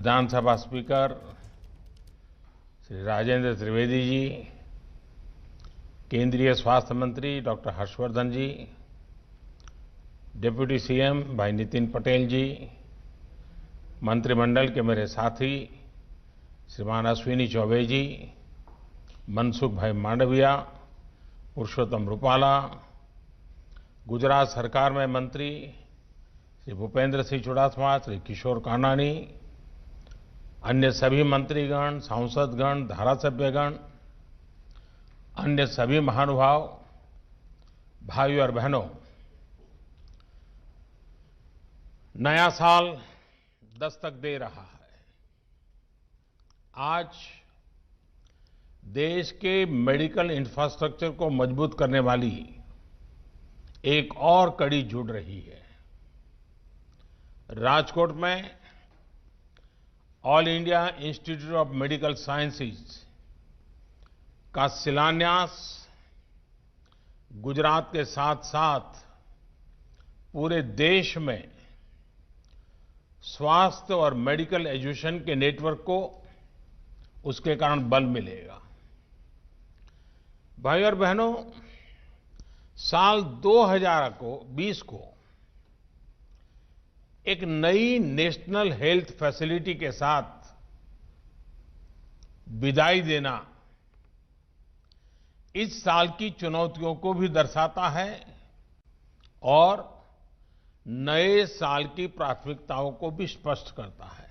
विधानसभा speaker Shri Rajendra Trivedi ji, केंद्रीय स्वास्थ्य मंत्री डॉक्टर हर्षवर्धन जी, डिप्टी सीएम भाई नितिन पटेल जी, मंत्रिमंडल के मेरे साथी श्रीमान अश्विनी चौबे जी, मनसुख भाई मांडविया, पुरुषोत्तम रूपाला, गुजरात सरकार में मंत्री श्री भूपेंद्र सिंह चुड़ासमा, श्री किशोर कानानी, अन्य सभी मंत्रीगण, सांसदगण, धारासभ्यगण, अन्य सभी महानुभाव, भाइयों और बहनों, नया साल दस्तक दे रहा है। आज देश के मेडिकल इंफ्रास्ट्रक्चर को मजबूत करने वाली एक और कड़ी जुड़ रही है। राजकोट में all India institute of medical sciences का शिलान्यास गुजरात के साथ साथ पूरे देश में स्वास्थ्य और मेडिकल एजुकेशन के नेटवर्क को उसके कारण बल मिलेगा। भाइयों और बहनों, साल 2020 को एक नई नेशनल हेल्थ फैसिलिटी के साथ विदाई देना इस साल की चुनौतियों को भी दर्शाता है और नए साल की प्राथमिकताओं को भी स्पष्ट करता है।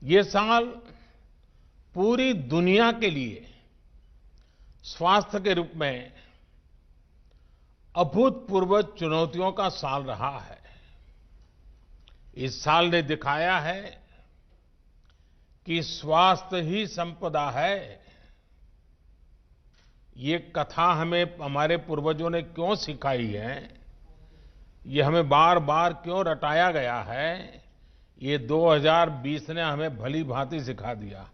ये साल पूरी दुनिया के लिए स्वास्थ्य के रूप में अभूतपूर्व चुनौतियों का साल रहा है। इस साल ने दिखाया है कि स्वास्थ्य ही संपदा है। ये कथा हमें हमारे पूर्वजों ने क्यों सिखाई है, ये हमें बार बार क्यों रटाया गया है, ये 2020 ने हमें भली भांति सिखा दिया।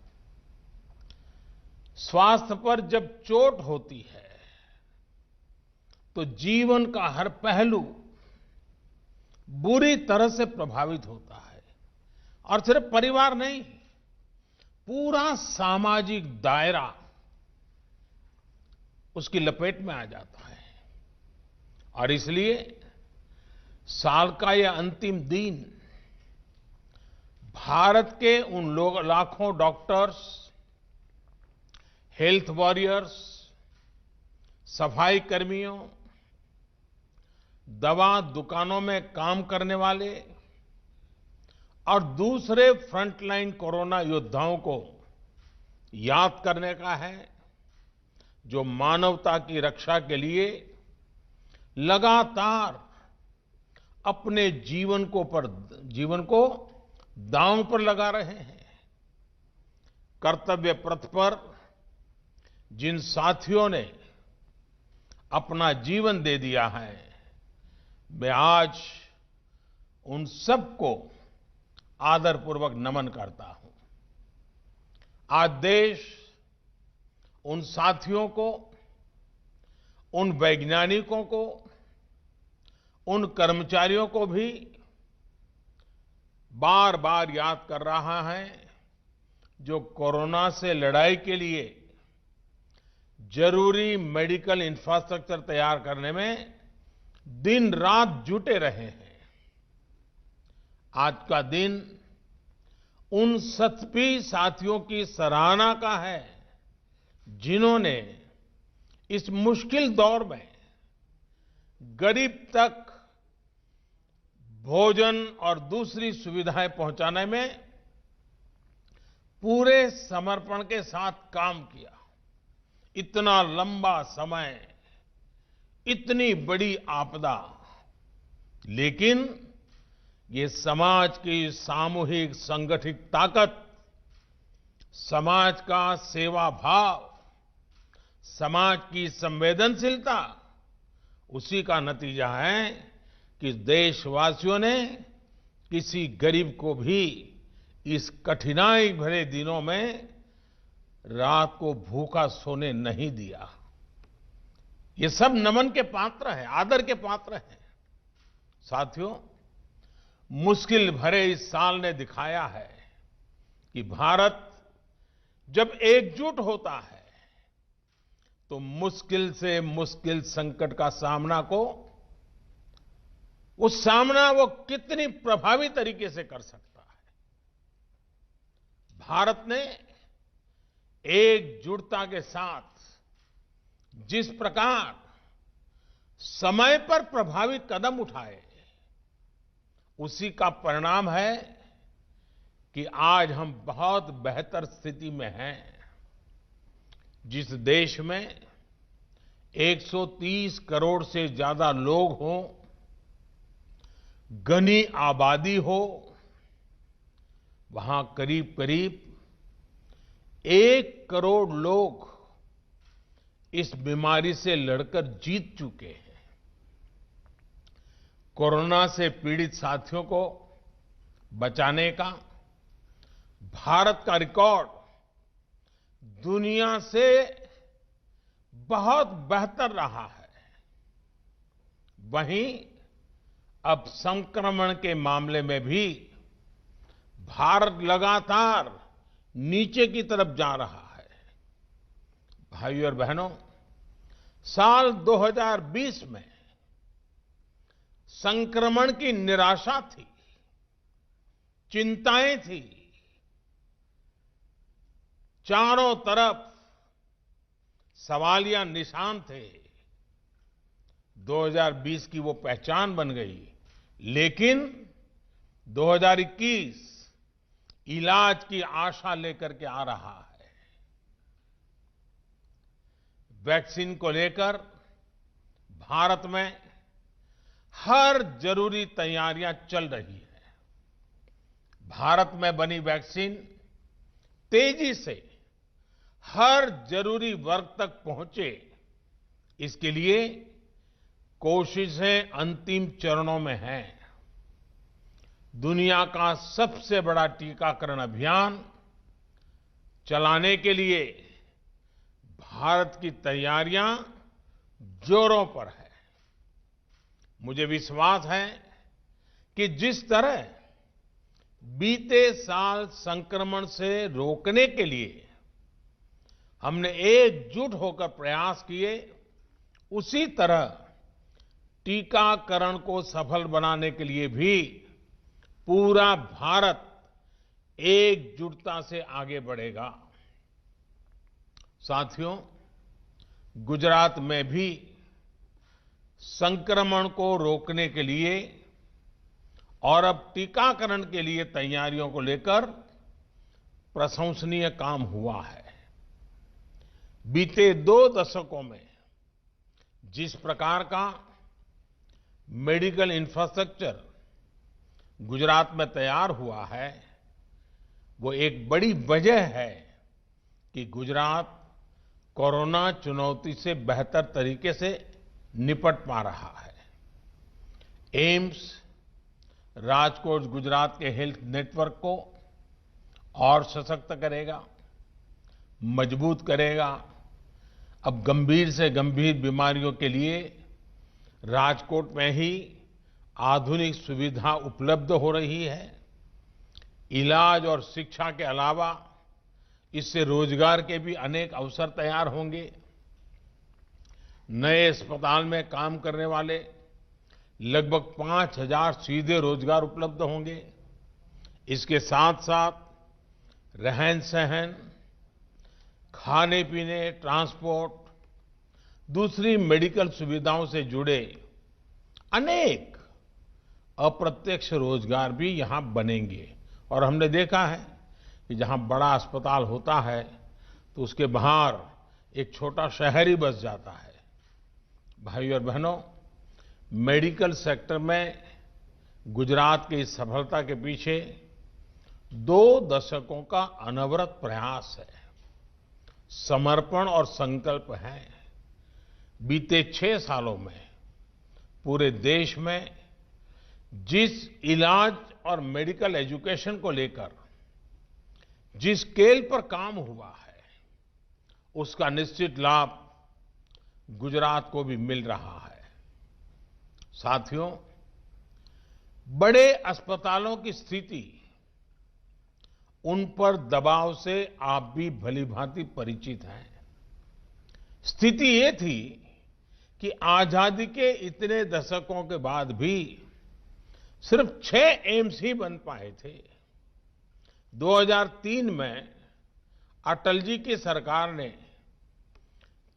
स्वास्थ्य पर जब चोट होती है तो जीवन का हर पहलू बुरी तरह से प्रभावित होता है और सिर्फ परिवार नहीं, पूरा सामाजिक दायरा उसकी लपेट में आ जाता है। और इसलिए साल का यह अंतिम दिन भारत के उन लाखों डॉक्टर्स, हेल्थ वॉरियर्स, सफाई कर्मियों, दवा दुकानों में काम करने वाले और दूसरे फ्रंटलाइन कोरोना योद्धाओं को याद करने का है, जो मानवता की रक्षा के लिए लगातार अपने जीवन को दांव पर लगा रहे हैं। कर्तव्य पथ पर जिन साथियों ने अपना जीवन दे दिया है, मैं आज उन सबको आदरपूर्वक नमन करता हूं। आज देश उन साथियों को, उन वैज्ञानिकों को, उन कर्मचारियों को भी बार बार याद कर रहा है जो कोरोना से लड़ाई के लिए जरूरी मेडिकल इंफ्रास्ट्रक्चर तैयार करने में दिन रात जुटे रहे हैं। आज का दिन उन सभी साथियों की सराहना का है जिन्होंने इस मुश्किल दौर में गरीब तक भोजन और दूसरी सुविधाएं पहुंचाने में पूरे समर्पण के साथ काम किया। इतना लंबा समय, इतनी बड़ी आपदा, लेकिन ये समाज की सामूहिक संगठित ताकत, समाज का सेवा भाव, समाज की संवेदनशीलता, उसी का नतीजा है कि देशवासियों ने किसी गरीब को भी इस कठिनाई भरे दिनों में रात को भूखा सोने नहीं दिया। ये सब नमन के पात्र हैं, आदर के पात्र हैं। साथियों, मुश्किल भरे इस साल ने दिखाया है कि भारत जब एकजुट होता है तो मुश्किल से मुश्किल संकट का सामना वो कितनी प्रभावी तरीके से कर सकता है। भारत ने एकजुटता के साथ जिस प्रकार समय पर प्रभावी कदम उठाए, उसी का परिणाम है कि आज हम बहुत बेहतर स्थिति में हैं। जिस देश में 130 करोड़ से ज्यादा लोग हों, घनी आबादी हो, वहां करीब करीब 1 करोड़ लोग इस बीमारी से लड़कर जीत चुके हैं। कोरोना से पीड़ित साथियों को बचाने का भारत का रिकॉर्ड दुनिया से बहुत बेहतर रहा है। वहीं अब संक्रमण के मामले में भी भारत लगातार नीचे की तरफ जा रहा है। भाइयों और बहनों, साल 2020 में संक्रमण की निराशा थी, चिंताएं थी, चारों तरफ सवालिया निशान थे। 2020 की वो पहचान बन गई, लेकिन 2021 इलाज की आशा लेकर के आ रहा है। वैक्सीन को लेकर भारत में हर जरूरी तैयारियां चल रही है। भारत में बनी वैक्सीन तेजी से हर जरूरी वर्ग तक पहुंचे, इसके लिए कोशिशें अंतिम चरणों में हैं। दुनिया का सबसे बड़ा टीकाकरण अभियान चलाने के लिए भारत की तैयारियां जोरों पर है। मुझे विश्वास है कि जिस तरह बीते साल संक्रमण से रोकने के लिए हमने एकजुट होकर प्रयास किए, उसी तरह टीकाकरण को सफल बनाने के लिए भी पूरा भारत एकजुटता से आगे बढ़ेगा। साथियों, गुजरात में भी संक्रमण को रोकने के लिए और अब टीकाकरण के लिए तैयारियों को लेकर प्रशंसनीय काम हुआ है। बीते 2 दशकों में जिस प्रकार का मेडिकल इंफ्रास्ट्रक्चर गुजरात में तैयार हुआ है, वो एक बड़ी वजह है कि गुजरात कोरोना चुनौती से बेहतर तरीके से निपट पा रहा है। एम्स राजकोट गुजरात के हेल्थ नेटवर्क को और सशक्त करेगा, मजबूत करेगा। अब गंभीर से गंभीर बीमारियों के लिए राजकोट में ही आधुनिक सुविधा उपलब्ध हो रही है। इलाज और शिक्षा के अलावा इससे रोजगार के भी अनेक अवसर तैयार होंगे। नए अस्पताल में काम करने वाले लगभग 5,000 सीधे रोजगार उपलब्ध होंगे। इसके साथ साथ रहन सहन, खाने पीने, ट्रांसपोर्ट, दूसरी मेडिकल सुविधाओं से जुड़े अनेक अप्रत्यक्ष रोजगार भी यहां बनेंगे। और हमने देखा है कि जहां बड़ा अस्पताल होता है तो उसके बाहर एक छोटा शहर ही बस जाता है। भाइयों और बहनों, मेडिकल सेक्टर में गुजरात की इस सफलता के पीछे 2 दशकों का अनवरत प्रयास है, समर्पण और संकल्प है। बीते 6 सालों में पूरे देश में जिस इलाज और मेडिकल एजुकेशन को लेकर जिस स्केल पर काम हुआ है, उसका निश्चित लाभ गुजरात को भी मिल रहा है। साथियों, बड़े अस्पतालों की स्थिति, उन पर दबाव से आप भी भलीभांति परिचित हैं। स्थिति ये थी कि आजादी के इतने दशकों के बाद भी सिर्फ 6 एम्स ही बन पाए थे। 2003 में अटल जी की सरकार ने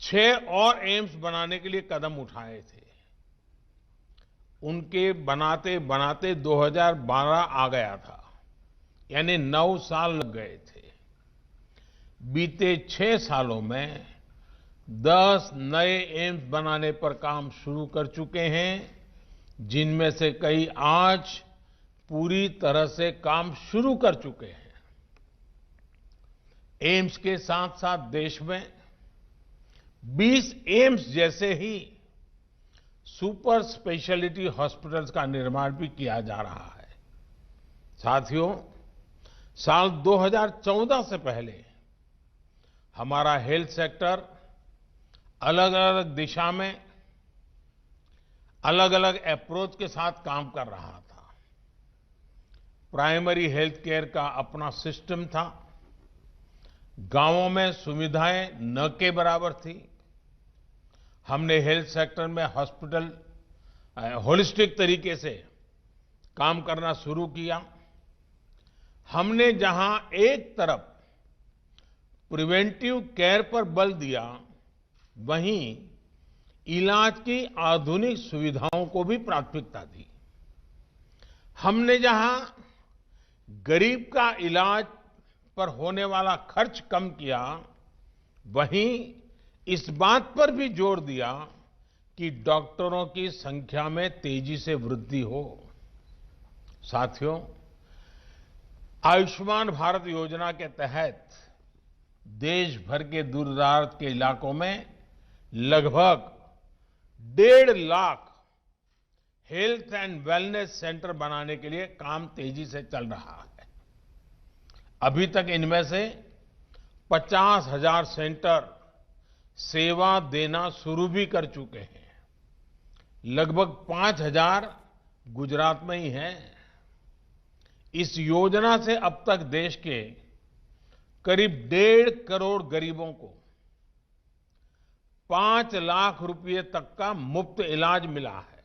6 और एम्स बनाने के लिए कदम उठाए थे। उनके बनाते बनाते 2012 आ गया था, यानी 9 साल लग गए थे। बीते 6 सालों में 10 नए एम्स बनाने पर काम शुरू कर चुके हैं, जिनमें से कई आज पूरी तरह से काम शुरू कर चुके हैं। एम्स के साथ साथ देश में 20 एम्स जैसे ही सुपर स्पेशलिटी हॉस्पिटल्स का निर्माण भी किया जा रहा है। साथियों, साल 2014 से पहले हमारा हेल्थ सेक्टर अलग अलग दिशा में अलग अलग अप्रोच के साथ काम कर रहा था। प्राइमरी हेल्थ केयर का अपना सिस्टम था। गांवों में सुविधाएं न के बराबर थी। हमने हेल्थ सेक्टर में हॉस्पिटल होलिस्टिक तरीके से काम करना शुरू किया। हमने जहां एक तरफ प्रिवेंटिव केयर पर बल दिया, वहीं इलाज की आधुनिक सुविधाओं को भी प्राथमिकता दी। हमने जहां गरीब का इलाज पर होने वाला खर्च कम किया, वहीं इस बात पर भी जोर दिया कि डॉक्टरों की संख्या में तेजी से वृद्धि हो। साथियों, आयुष्मान भारत योजना के तहत देश भर के दूर-दराज के इलाकों में लगभग 1.5 lakh health and wellness centre बनाने के लिए काम तेजी से चल रहा है। अभी तक इनमें से 50,000 सेंटर सेवा देना शुरू भी कर चुके हैं। लगभग 5,000 गुजरात में ही हैं। इस योजना से अब तक देश के करीब 1.5 करोड़ गरीबों को 5 लाख रुपए तक का मुफ्त इलाज मिला है।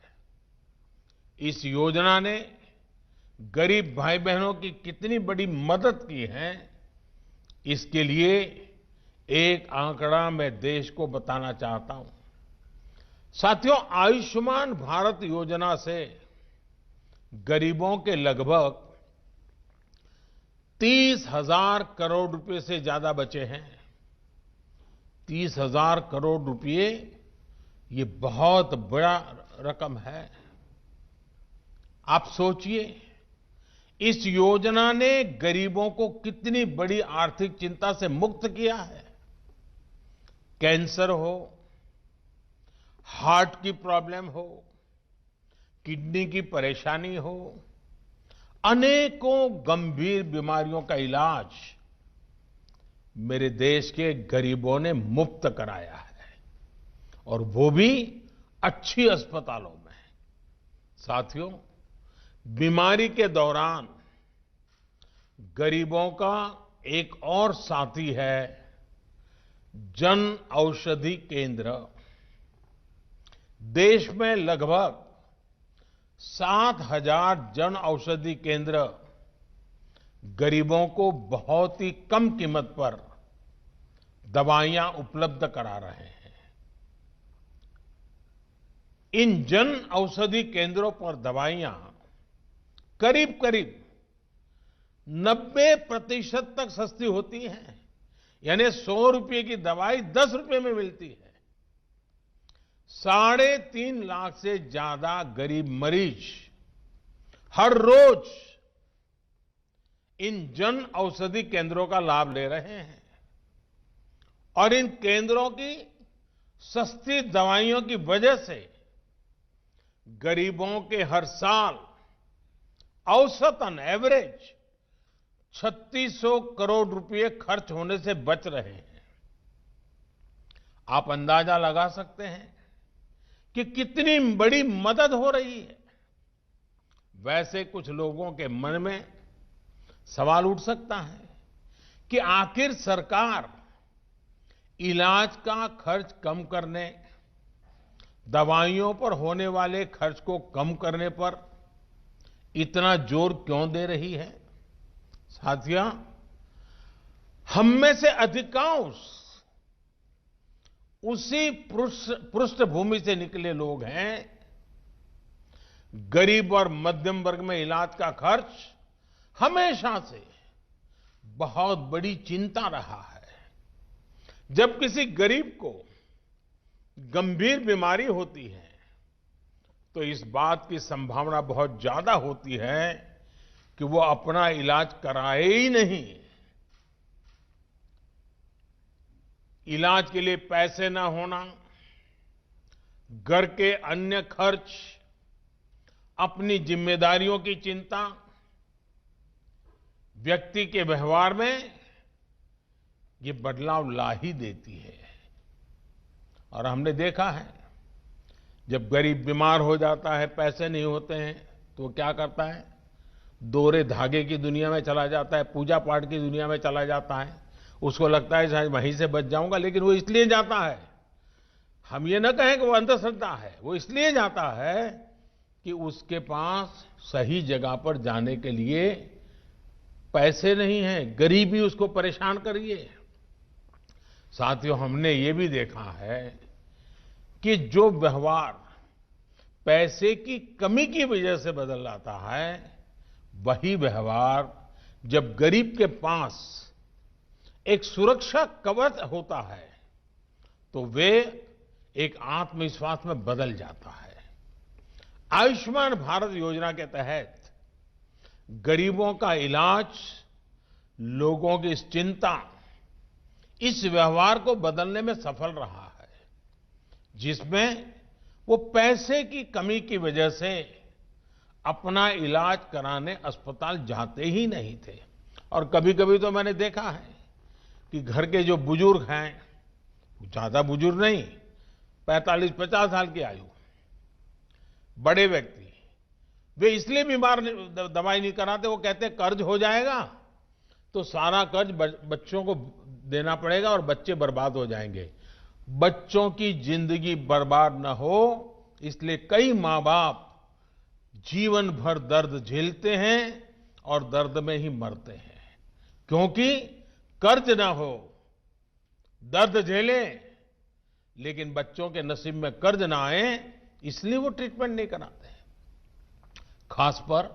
इस योजना ने गरीब भाई बहनों की कितनी बड़ी मदद की है, इसके लिए एक आंकड़ा मैं देश को बताना चाहता हूं। साथियों, आयुष्मान भारत योजना से गरीबों के लगभग 30,000 करोड़ रुपए से ज्यादा बचे हैं। 30,000 करोड़ रुपए, ये बहुत बड़ा रकम है। आप सोचिए, इस योजना ने गरीबों को कितनी बड़ी आर्थिक चिंता से मुक्त किया है। कैंसर हो, हार्ट की प्रॉब्लम हो, किडनी की परेशानी हो, अनेकों गंभीर बीमारियों का इलाज मेरे देश के गरीबों ने मुफ्त कराया है, और वो भी अच्छी अस्पतालों में। साथियों, बीमारी के दौरान गरीबों का एक और साथी है जन औषधि केंद्र। देश में लगभग 7,000 जन औषधि केंद्र गरीबों को बहुत ही कम कीमत पर दवाइयां उपलब्ध करा रहे हैं। इन जन औषधि केंद्रों पर दवाइयां करीब करीब 90% तक सस्ती होती हैं, यानी 100 रुपए की दवाई 10 रुपए में मिलती है। 3.5 लाख से ज्यादा गरीब मरीज हर रोज इन जन औषधि केंद्रों का लाभ ले रहे हैं, और इन केंद्रों की सस्ती दवाइयों की वजह से गरीबों के हर साल औसतन एवरेज 3600 करोड़ रुपए खर्च होने से बच रहे हैं। आप अंदाजा लगा सकते हैं कि कितनी बड़ी मदद हो रही है। वैसे कुछ लोगों के मन में सवाल उठ सकता है कि आखिर सरकार इलाज का खर्च कम करने, दवाइयों पर होने वाले खर्च को कम करने पर इतना जोर क्यों दे रही है। साथियों, हम में से अधिकांश उसी पृष्ठभूमि से निकले लोग हैं। गरीब और मध्यम वर्ग में इलाज का खर्च हमेशा से बहुत बड़ी चिंता रहा है। जब किसी गरीब को गंभीर बीमारी होती है तो इस बात की संभावना बहुत ज्यादा होती है कि वो अपना इलाज कराए ही नहीं। इलाज के लिए पैसे ना होना, घर के अन्य खर्च, अपनी जिम्मेदारियों की चिंता, व्यक्ति के व्यवहार में ये बदलाव ला ही देती है। और हमने देखा है, जब गरीब बीमार हो जाता है, पैसे नहीं होते हैं, तो क्या करता है? दोहरे धागे की दुनिया में चला जाता है, पूजा पाठ की दुनिया में चला जाता है। उसको लगता है शायद वहीं से बच जाऊंगा, लेकिन वो इसलिए जाता है, हम ये न कहें कि वो अंधश्रद्धा है, वो इसलिए जाता है कि उसके पास सही जगह पर जाने के लिए पैसे नहीं हैं, गरीबी उसको परेशान कर रही है। साथियों, हमने ये भी देखा है कि जो व्यवहार पैसे की कमी की वजह से बदल जाता है, वही व्यवहार जब गरीब के पास एक सुरक्षा कवच होता है तो वे एक आत्मविश्वास में बदल जाता है। आयुष्मान भारत योजना के तहत गरीबों का इलाज, लोगों की इस चिंता, इस व्यवहार को बदलने में सफल रहा है, जिसमें वो पैसे की कमी की वजह से अपना इलाज कराने अस्पताल जाते ही नहीं थे। और कभी कभी तो मैंने देखा है कि घर के जो बुजुर्ग हैं, ज्यादा बुजुर्ग नहीं, 45-50 साल की आयु, बड़े व्यक्ति, वे इसलिए बीमार दवाई नहीं कराते, वो कहते कर्ज हो जाएगा तो सारा कर्ज बच्चों को देना पड़ेगा और बच्चे बर्बाद हो जाएंगे। बच्चों की जिंदगी बर्बाद न हो, इसलिए कई माँ बाप जीवन भर दर्द झेलते हैं और दर्द में ही मरते हैं, क्योंकि कर्ज ना हो, दर्द झेले, लेकिन बच्चों के नसीब में कर्ज ना आए, इसलिए वो ट्रीटमेंट नहीं कराते। खास पर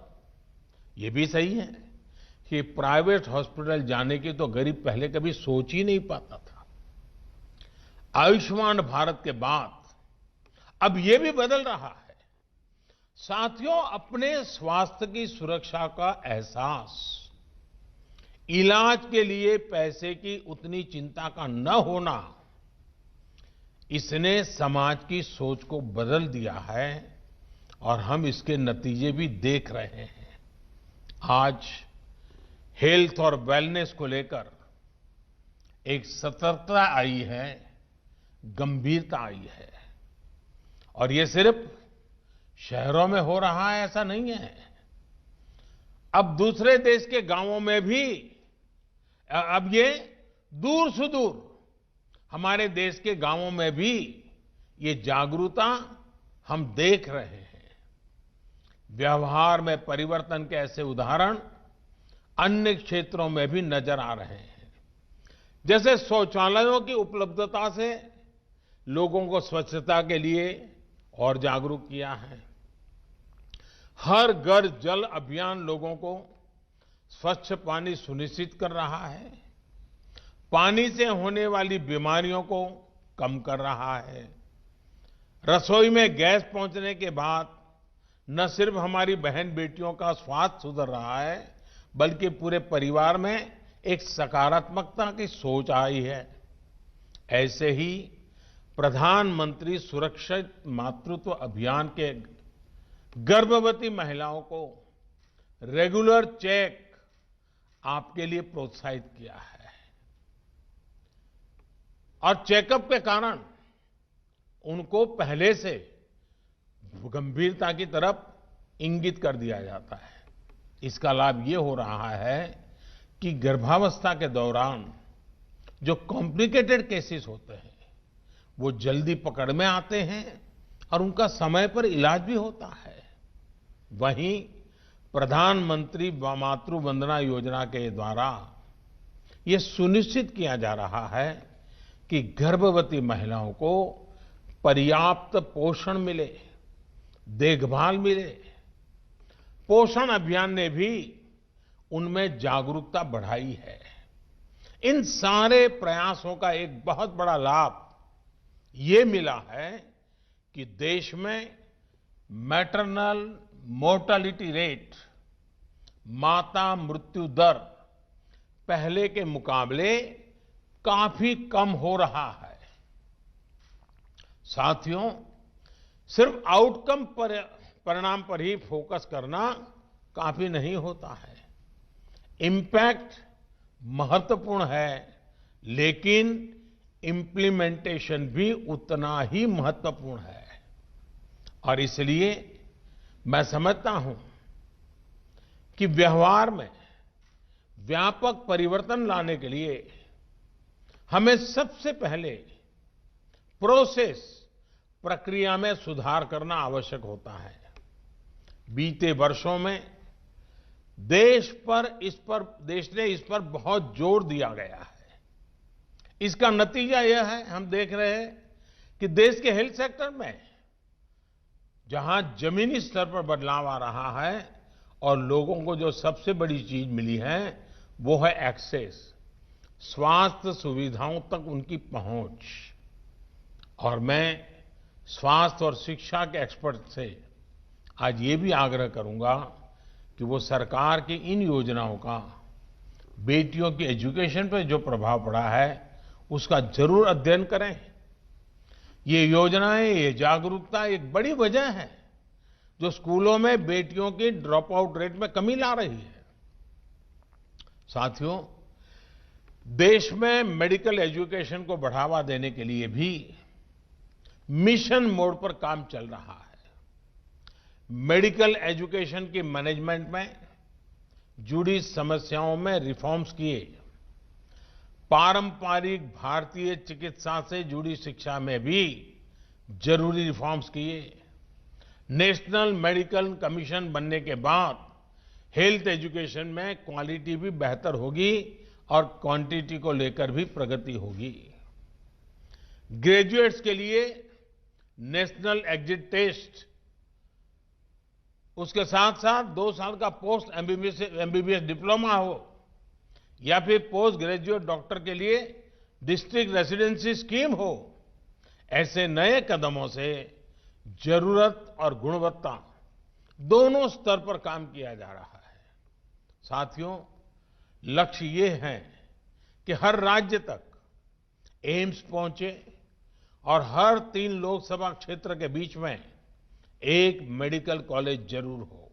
यह भी सही है कि प्राइवेट हॉस्पिटल जाने की तो गरीब पहले कभी सोच ही नहीं पाता था। आयुष्मान भारत के बाद अब यह भी बदल रहा है। साथियों, अपने स्वास्थ्य की सुरक्षा का एहसास, इलाज के लिए पैसे की उतनी चिंता का न होना, इसने समाज की सोच को बदल दिया है और हम इसके नतीजे भी देख रहे हैं। आज हेल्थ और वेलनेस को लेकर एक सतर्कता आई है, गंभीरता आई है। और ये सिर्फ शहरों में हो रहा है ऐसा नहीं है, अब दूसरे देश के गांवों में भी, अब ये दूर सुदूर हमारे देश के गांवों में भी ये जागरूकता हम देख रहे हैं। व्यवहार में परिवर्तन के ऐसे उदाहरण अन्य क्षेत्रों में भी नजर आ रहे हैं। जैसे शौचालयों की उपलब्धता से लोगों को स्वच्छता के लिए और जागरूक किया है। हर घर जल अभियान लोगों को स्वच्छ पानी सुनिश्चित कर रहा है, पानी से होने वाली बीमारियों को कम कर रहा है। रसोई में गैस पहुंचने के बाद न सिर्फ हमारी बहन बेटियों का स्वास्थ्य सुधर रहा है, बल्कि पूरे परिवार में एक सकारात्मकता की सोच आई है। ऐसे ही प्रधानमंत्री सुरक्षित मातृत्व अभियान के गर्भवती महिलाओं को रेगुलर चेक आपके लिए प्रोत्साहित किया है और चेकअप के कारण उनको पहले से गंभीरता की तरफ इंगित कर दिया जाता है। इसका लाभ ये हो रहा है कि गर्भावस्था के दौरान जो कॉम्प्लिकेटेड केसेस होते हैं वो जल्दी पकड़ में आते हैं और उनका समय पर इलाज भी होता है। वहीं प्रधानमंत्री मातृ वंदना योजना के द्वारा ये सुनिश्चित किया जा रहा है कि गर्भवती महिलाओं को पर्याप्त पोषण मिले, देखभाल मिले। पोषण अभियान ने भी उनमें जागरूकता बढ़ाई है। इन सारे प्रयासों का एक बहुत बड़ा लाभ ये मिला है कि देश में मैटरनल मोर्टेलिटी रेट, माता मृत्यु दर पहले के मुकाबले काफी कम हो रहा है। साथियों, सिर्फ आउटकम परिणाम पर ही फोकस करना काफी नहीं होता है। इम्पैक्ट महत्वपूर्ण है, लेकिन इम्प्लीमेंटेशन भी उतना ही महत्वपूर्ण है। और इसलिए मैं समझता हूं कि व्यवहार में व्यापक परिवर्तन लाने के लिए हमें सबसे पहले प्रक्रिया में सुधार करना आवश्यक होता है। बीते वर्षों में देश ने इस पर बहुत जोर दिया गया है। इसका नतीजा यह है, हम देख रहे हैं कि देश के हेल्थ सेक्टर में जहां जमीनी स्तर पर बदलाव आ रहा है और लोगों को जो सबसे बड़ी चीज मिली है वो है एक्सेस, स्वास्थ्य सुविधाओं तक उनकी पहुंच। और मैं स्वास्थ्य और शिक्षा के एक्सपर्ट से आज ये भी आग्रह करूंगा कि वो सरकार की इन योजनाओं का बेटियों की एजुकेशन पर जो प्रभाव पड़ा है उसका जरूर अध्ययन करें। ये योजनाएं, ये जागरूकता एक बड़ी वजह है जो स्कूलों में बेटियों की ड्रॉप आउट रेट में कमी ला रही है। साथियों, देश में मेडिकल एजुकेशन को बढ़ावा देने के लिए भी मिशन मोड पर काम चल रहा है। मेडिकल एजुकेशन की मैनेजमेंट में जुड़ी समस्याओं में रिफॉर्म्स किए, पारंपरिक भारतीय चिकित्सा से जुड़ी शिक्षा में भी जरूरी रिफॉर्म्स किए। नेशनल मेडिकल कमीशन बनने के बाद हेल्थ एजुकेशन में क्वालिटी भी बेहतर होगी और क्वांटिटी को लेकर भी प्रगति होगी। ग्रेजुएट्स के लिए नेशनल एग्जिट टेस्ट, उसके साथ साथ 2 साल का पोस्ट एमबीबीएस डिप्लोमा हो या फिर पोस्ट ग्रेजुएट डॉक्टर के लिए डिस्ट्रिक्ट रेसिडेंसी स्कीम हो, ऐसे नए कदमों से जरूरत और गुणवत्ता दोनों स्तर पर काम किया जा रहा है। साथियों, लक्ष्य ये है कि हर राज्य तक एम्स पहुंचे और हर 3 लोकसभा क्षेत्र के बीच में एक मेडिकल कॉलेज जरूर हो।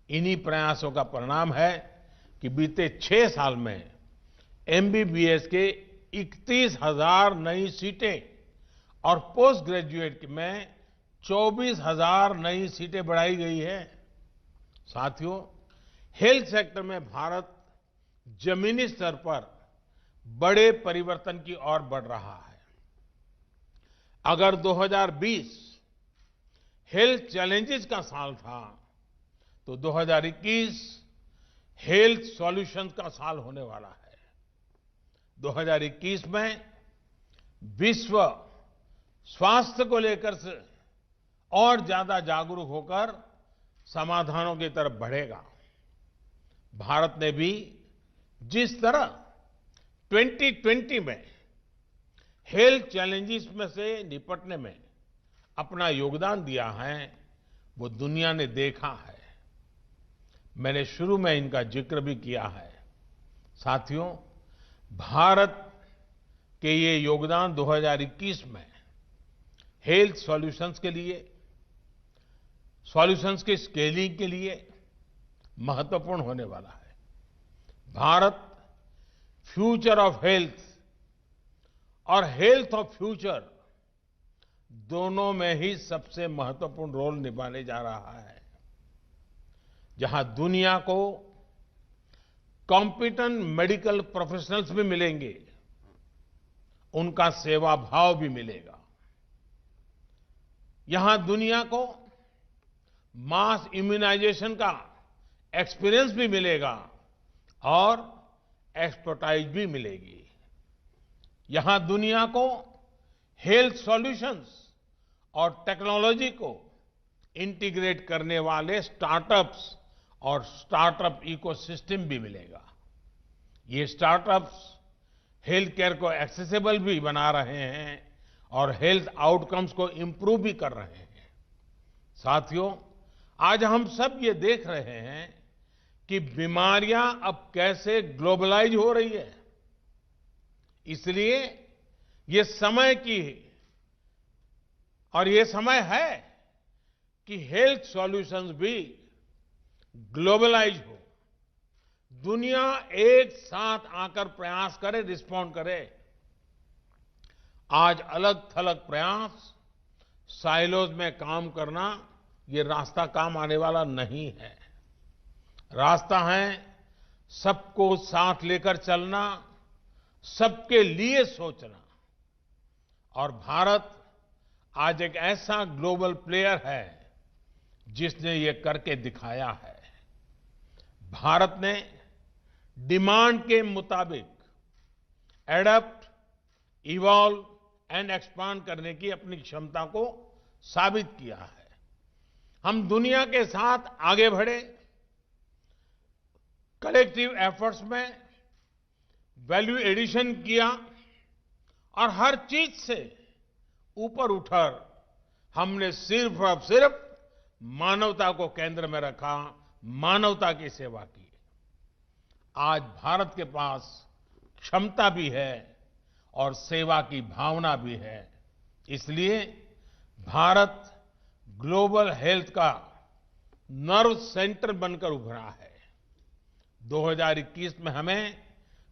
इन्हीं प्रयासों का परिणाम है कि बीते 6 साल में एमबीबीएस के 31,000 नई सीटें और पोस्ट ग्रेजुएट में 24,000 नई सीटें बढ़ाई गई है। साथियों, हेल्थ सेक्टर में भारत जमीनी स्तर पर बड़े परिवर्तन की ओर बढ़ रहा है। अगर 2020 हेल्थ चैलेंजेस का साल था तो 2021 हेल्थ सॉल्यूशंस का साल होने वाला है। 2021 में विश्व स्वास्थ्य को लेकर से और ज्यादा जागरूक होकर समाधानों की तरफ बढ़ेगा। भारत ने भी जिस तरह 2020 में हेल्थ चैलेंजेस में से निपटने में अपना योगदान दिया है, वो दुनिया ने देखा है। मैंने शुरू में इनका जिक्र भी किया है। साथियों, भारत के ये योगदान 2021 में हेल्थ सॉल्यूशंस के लिए, सॉल्यूशंस की स्केलिंग के लिए महत्वपूर्ण होने वाला है। भारत फ्यूचर ऑफ हेल्थ और हेल्थ ऑफ फ्यूचर दोनों में ही सबसे महत्वपूर्ण रोल निभाने जा रहा है। जहां दुनिया को कॉम्पिटेंट मेडिकल प्रोफेशनल्स भी मिलेंगे, उनका सेवा भाव भी मिलेगा। यहां दुनिया को मास इम्यूनाइजेशन का एक्सपीरियंस भी मिलेगा और एक्सपर्टाइज भी मिलेगी। यहां दुनिया को हेल्थ सॉल्यूशंस और टेक्नोलॉजी को इंटीग्रेट करने वाले स्टार्टअप्स और स्टार्टअप इकोसिस्टम भी मिलेगा। ये स्टार्टअप्स हेल्थ केयर को एक्सेसिबल भी बना रहे हैं और हेल्थ आउटकम्स को इंप्रूव भी कर रहे हैं। साथियों, आज हम सब ये देख रहे हैं कि बीमारियां अब कैसे ग्लोबलाइज हो रही है। इसलिए ये समय की और ये समय है कि हेल्थ सॉल्यूशंस भी ग्लोबलाइज हो, दुनिया एक साथ आकर प्रयास करे, रिस्पॉन्ड करे। आज अलग थलग प्रयास, साइलोज में काम करना, ये रास्ता काम आने वाला नहीं है। रास्ता है सबको साथ लेकर चलना, सबके लिए सोचना। और भारत आज एक ऐसा ग्लोबल प्लेयर है जिसने ये करके दिखाया है। भारत ने डिमांड के मुताबिक एडप्ट, इवॉल्व एंड एक्सपांड करने की अपनी क्षमता को साबित किया है। हम दुनिया के साथ आगे बढ़े, कलेक्टिव एफर्ट्स में वैल्यू एडिशन किया और हर चीज से ऊपर उठकर हमने सिर्फ और सिर्फ मानवता को केंद्र में रखा, मानवता की सेवा की। आज भारत के पास क्षमता भी है और सेवा की भावना भी है। इसलिए भारत ग्लोबल हेल्थ का नर्व सेंटर बनकर उभरा है। 2021 में हमें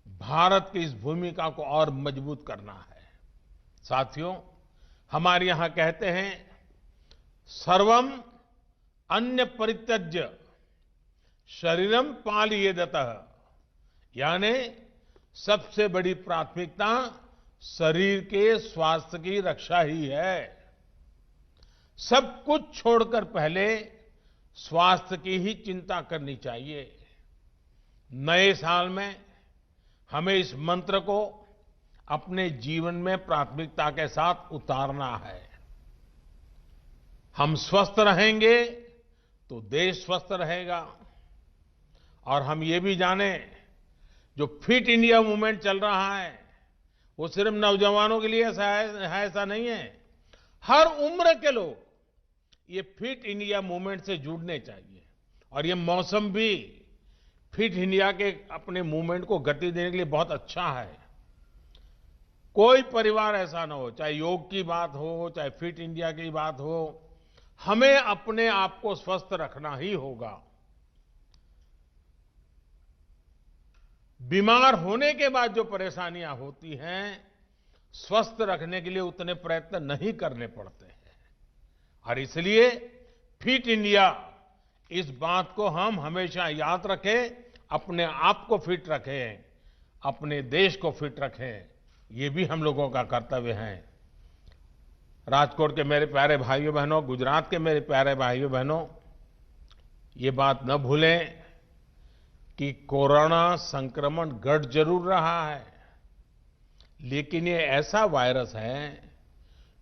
भारत की इस भूमिका को और मजबूत करना है। साथियों, हमारे यहां कहते हैं, सर्वम अन्य परित्यज्य शरीरम पालयेदतः, यानी सबसे बड़ी प्राथमिकता शरीर के स्वास्थ्य की रक्षा ही है। सब कुछ छोड़कर पहले स्वास्थ्य की ही चिंता करनी चाहिए। नए साल में हमें इस मंत्र को अपने जीवन में प्राथमिकता के साथ उतारना है। हम स्वस्थ रहेंगे तो देश स्वस्थ रहेगा। और हम ये भी जानें, जो फिट इंडिया मूवमेंट चल रहा है वो सिर्फ नौजवानों के लिए ऐसा नहीं है। हर उम्र के लोग ये फिट इंडिया मूवमेंट से जुड़ने चाहिए। और ये मौसम भी फिट इंडिया के अपने मूवमेंट को गति देने के लिए बहुत अच्छा है। कोई परिवार ऐसा ना हो, चाहे योग की बात हो, चाहे फिट इंडिया की बात हो, हमें अपने आप को स्वस्थ रखना ही होगा। बीमार होने के बाद जो परेशानियां होती हैं, स्वस्थ रखने के लिए उतने प्रयत्न नहीं करने पड़ते हैं। और इसलिए फिट इंडिया, इस बात को हम हमेशा याद रखें, अपने आप को फिट रखें, अपने देश को फिट रखें। ये भी हम लोगों का कर्तव्य है। राजकोट के मेरे प्यारे भाइयों बहनों, गुजरात के मेरे प्यारे भाइयों बहनों, ये बात न भूलें कि कोरोना संक्रमण घट जरूर रहा है, लेकिन ये ऐसा वायरस है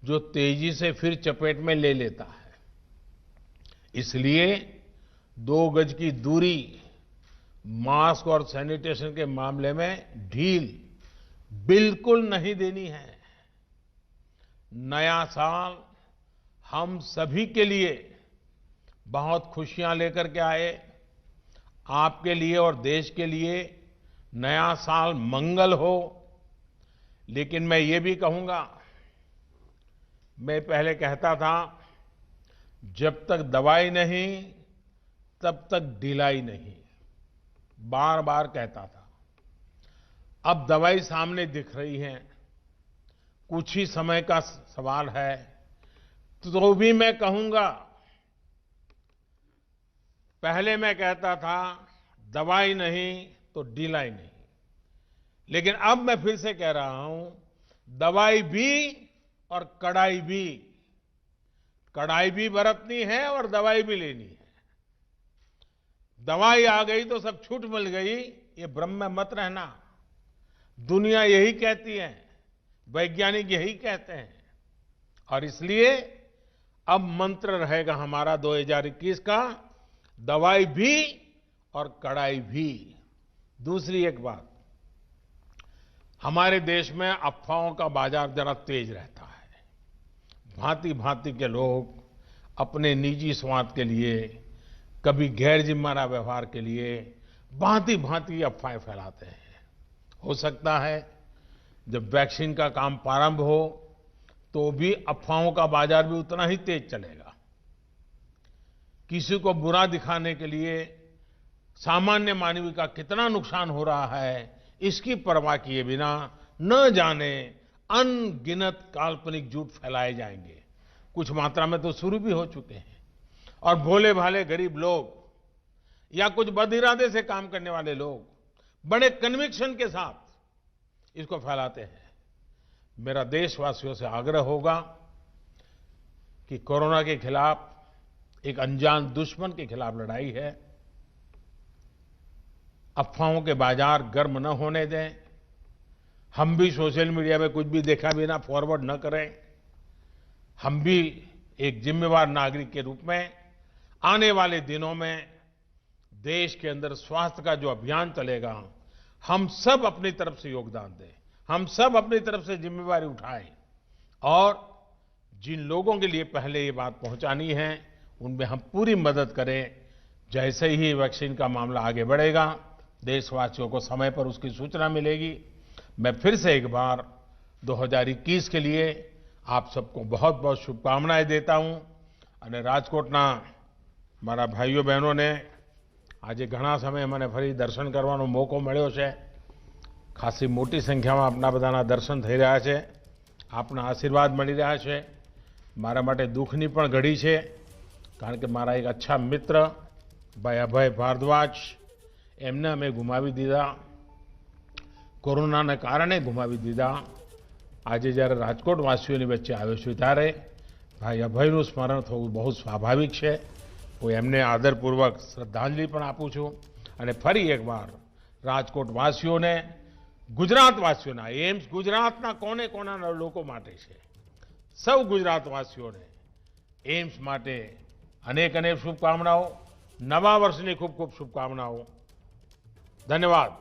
जो तेजी से फिर चपेट में ले लेता है। इसलिए 2 गज की दूरी, मास्क और सैनिटेशन के मामले में ढील बिल्कुल नहीं देनी है। नया साल हम सभी के लिए बहुत खुशियां लेकर के आए। आपके लिए और देश के लिए नया साल मंगल हो। लेकिन मैं ये भी कहूंगा, मैं पहले कहता था, जब तक दवाई नहीं तब तक ढिलाई नहीं, बार बार कहता था। अब दवाई सामने दिख रही है, कुछ ही समय का सवाल है। तो भी मैं कहूंगा, पहले मैं कहता था दवाई नहीं तो ढिलाई नहीं, लेकिन अब मैं फिर से कह रहा हूं दवाई भी और कड़ाई भी। कड़ाई भी बरतनी है और दवाई भी लेनी है। दवाई आ गई तो सब छूट मिल गई, ये भ्रम में मत रहना। दुनिया यही कहती है, वैज्ञानिक यही कहते हैं, और इसलिए अब मंत्र रहेगा हमारा 2021 का, दवाई भी और कड़ाई भी। दूसरी एक बात, हमारे देश में अफवाहों का बाजार जरा तेज रहता है। भांति भांति के लोग अपने निजी स्वार्थ के लिए, कभी गैर जिम्मेदार व्यवहार के लिए भांति भांति अफवाहें फैलाते हैं। हो सकता है जब वैक्सीन का काम प्रारंभ हो तो भी अफवाहों का बाजार भी उतना ही तेज चलेगा। किसी को बुरा दिखाने के लिए सामान्य मानवी का कितना नुकसान हो रहा है, इसकी परवाह किए बिना न जाने अनगिनत काल्पनिक झूठ फैलाए जाएंगे। कुछ मात्रा में तो शुरू भी हो चुके हैं, और भोले भाले गरीब लोग या कुछ बदइरादे से काम करने वाले लोग बड़े कन्विक्शन के साथ इसको फैलाते हैं। मेरा देशवासियों से आग्रह होगा कि कोरोना के खिलाफ एक अनजान दुश्मन के खिलाफ लड़ाई है। अफवाहों के बाजार गर्म न होने दें। हम भी सोशल मीडिया में कुछ भी देखा बिना फॉरवर्ड न करें। हम भी एक जिम्मेवार नागरिक के रूप में आने वाले दिनों में देश के अंदर स्वास्थ्य का जो अभियान चलेगा, हम सब अपनी तरफ से योगदान दें, हम सब अपनी तरफ से जिम्मेवारी उठाएं, और जिन लोगों के लिए पहले ये बात पहुंचानी है उनमें हम पूरी मदद करें। जैसे ही वैक्सीन का मामला आगे बढ़ेगा, देशवासियों को समय पर उसकी सूचना मिलेगी। मैं फिर से एक बार 2021 के लिए आप सबको बहुत बहुत शुभकामनाएं देता हूं। અને રાજકોટના મારા ભાઈઓ બહેનોને આજે ઘણા સમય મને ફરી દર્શન કરવાનો મોકો મળ્યો છે। ખાસી મોટી સંખ્યામાં આપના બધાના દર્શન થઈ રહ્યા છે, આપના આશીર્વાદ મળી રહ્યા છે। મારા માટે દુઃખની પણ ઘડી છે, કારણ કે મારા એક અચ્છા મિત્ર ભાઈ અભય ભારદ્વાજ, એમને અમે ગુમાવી દીધા, કોરોનાને કારણે ગુમાવી દીધા। આજે જ્યારે રાજકોટવાસીઓની વચ્ચે આવ્યો છું ત્યારે ભાઈ અભયનું સ્મરણ થવું બહુ સ્વાભાવિક છે। હું એમને આદરપૂર્વક શ્રદ્ધાંજલિ પણ આપું છું, અને ફરી એકવાર રાજકોટવાસીઓને, ગુજરાતવાસીઓના, એમ્સ ગુજરાતના કોને કોના લોકો માટે છે, સૌ ગુજરાતવાસીઓને એમ્સ માટે અનેક અનેક શુભકામનાઓ, નવા વર્ષની ખૂબ ખૂબ શુભકામનાઓ। ધન્યવાદ।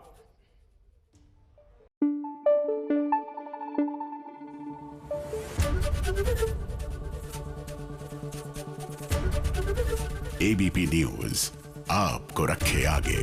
एबीपी न्यूज आपको रखे आगे।